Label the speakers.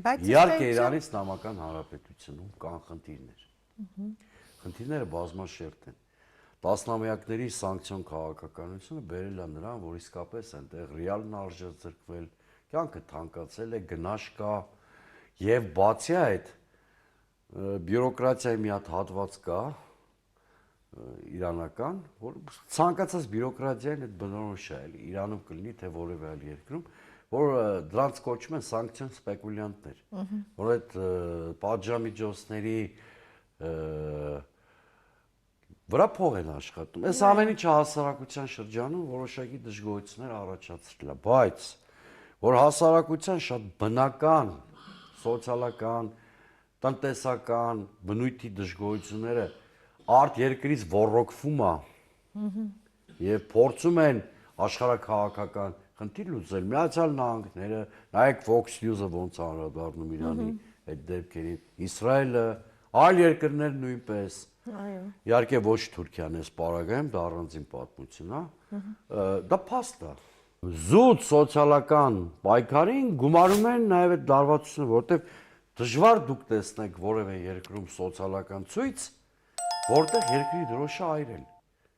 Speaker 1: Իհարկե Իրանից Իսլամական Հանրապետությունում կան խնդիրներ։ Խնդիրները բազմաշերտ են։ Տասնամյակների սանկցիոն քաղաքականությունը բերել է նրան, որ իսկապես այնտեղ ռիալն արժեզրկվել, կյանքը թանկացել է, գնաշ կա եւ բացի այդ բյուրոկրատիայի մի հատ հատված կա իրանական, որ ցանկացած բյուրոկրատիային այդ բնորոշ է, էլի Իրանում կլինի թե որևէ այլ երկրում, որ դրանց կոչում են սանկցիոն սպեկուլյանտներ, որ այդ պատժամիջոցների վրա փող են աշխատում։ Այս ամեն ինչը հասարակության շրջանում որոշակի դժգոհություններ առաջացրել է, բայց որ հասարակության շատ բնական, սոցիալական, տնտեսական բնույթի դժգոհությունները արդ երկրից ոռոգվում է եւ փորձում են աշխարհաքաղաքական խնդիր լուծել Միացյալ Նահանգները, նայեք Fox News-ը ոնց անդրադառնում Իրանի այդ դեպքերին, Իսրայելը, այլ երկրներ նույնպես։
Speaker 2: Այո։
Speaker 1: Իհարկե ոչ Թուրքիան էս պարագայում դա առանձին պատմություն է։ Դա փաստ է։ Զուտ սոցիալական պայքարին գումարում են նաև այդ լարվածությունը, որտեղ դժվար դուք տեսնեք որևէ երկրում սոցիալական ցույց, որտեղ երկրի դրոշը այրել։